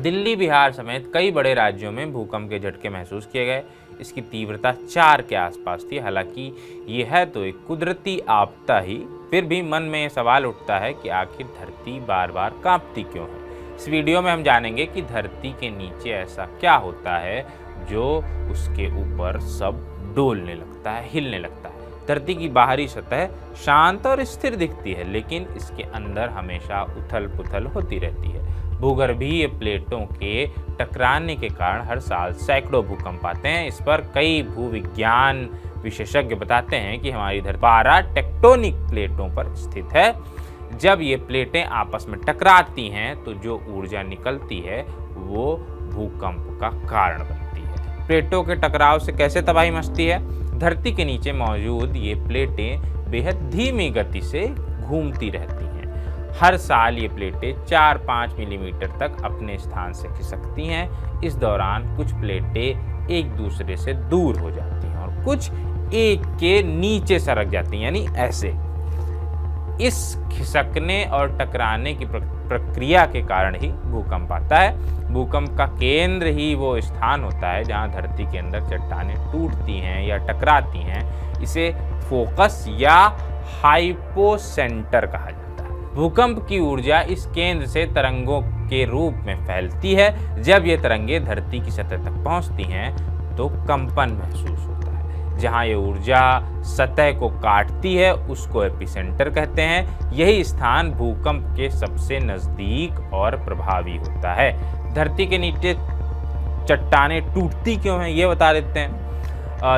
दिल्ली, बिहार समेत कई बड़े राज्यों में भूकंप के झटके महसूस किए गए। इसकी तीव्रता 4 के आसपास थी। हालांकि ये है तो एक कुदरती आपदा ही, फिर भी मन में सवाल उठता है कि आखिर धरती बार बार कांपती क्यों है। इस वीडियो में हम जानेंगे कि धरती के नीचे ऐसा क्या होता है जो उसके ऊपर सब डोलने लगता है, हिलने लगता है। धरती की बाहरी सतह शांत और स्थिर दिखती है, लेकिन इसके अंदर हमेशा उथल पुथल होती रहती है। भूगर्भीय प्लेटों के टकराने के कारण हर साल सैकड़ों भूकंप आते हैं। इस पर कई भूविज्ञान विशेषज्ञ बताते हैं कि हमारी धरती 12 टेक्टोनिक प्लेटों पर स्थित है। जब ये प्लेटें आपस में टकराती हैं तो जो ऊर्जा निकलती है वो भूकंप का कारण बनती है। प्लेटों के टकराव से कैसे तबाही मचती है? धरती के नीचे मौजूद ये प्लेटें बेहद धीमी गति से घूमती रहती हैं। हर साल ये प्लेटें 4-5 मिलीमीटर तक अपने स्थान से खिसकती हैं। इस दौरान कुछ प्लेटें एक दूसरे से दूर हो जाती हैं और कुछ एक के नीचे सरक जाती हैं, यानी ऐसे। इस खिसकने और टकराने की प्रक्रिया के कारण ही भूकंप आता है। भूकंप का केंद्र ही वो स्थान होता है जहां धरती के अंदर चट्टानें टूटती हैं या टकराती हैं। इसे फोकस या हाइपोसेंटर कहा जाता है। भूकंप की ऊर्जा इस केंद्र से तरंगों के रूप में फैलती है। जब ये तरंगे धरती की सतह तक पहुंचती हैं तो कंपन महसूस होता है। जहां ये ऊर्जा सतह को काटती है उसको एपिसेंटर कहते हैं। यही स्थान भूकंप के सबसे नजदीक और प्रभावी होता है। धरती के नीचे चट्टानें टूटती क्यों हैं ये बता देते हैं।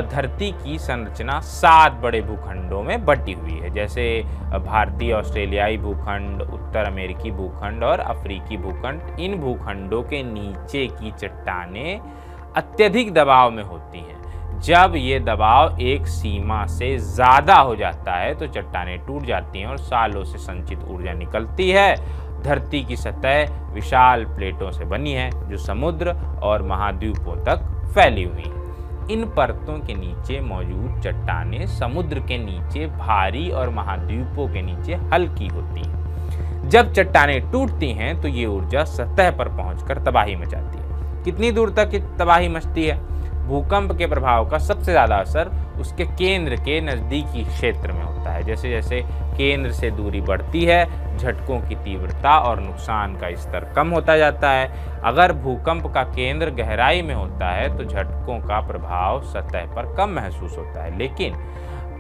धरती की संरचना 7 बड़े भूखंडों में बटी हुई है, जैसे भारतीय ऑस्ट्रेलियाई भूखंड, उत्तर अमेरिकी भूखंड और अफ्रीकी भूखंड। इन भूखंडों के नीचे की चट्टानें अत्यधिक दबाव में होती हैं। जब ये दबाव एक सीमा से ज़्यादा हो जाता है तो चट्टानें टूट जाती हैं और सालों से संचित ऊर्जा निकलती है। धरती की सतह विशाल प्लेटों से बनी है जो समुद्र और महाद्वीपों तक फैली हुई हैं। इन परतों के नीचे मौजूद चट्टानें समुद्र के नीचे भारी और महाद्वीपों के नीचे हल्की होती हैं। जब चट्टानें टूटती हैं तो ये ऊर्जा सतह पर पहुंचकर तबाही मचाती है। कितनी दूर तक तबाही मचती है? भूकंप के प्रभाव का सबसे ज़्यादा असर उसके केंद्र के नज़दीकी क्षेत्र में होता है। जैसे जैसे केंद्र से दूरी बढ़ती है, झटकों की तीव्रता और नुकसान का स्तर कम होता जाता है। अगर भूकंप का केंद्र गहराई में होता है तो झटकों का प्रभाव सतह पर कम महसूस होता है, लेकिन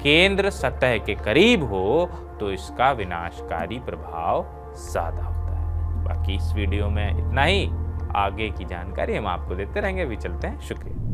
केंद्र सतह के करीब हो तो इसका विनाशकारी प्रभाव ज़्यादा होता है। बाकी इस वीडियो में इतना ही। आगे की जानकारी हम आपको देते रहेंगे। अभी चलते हैं। शुक्रिया।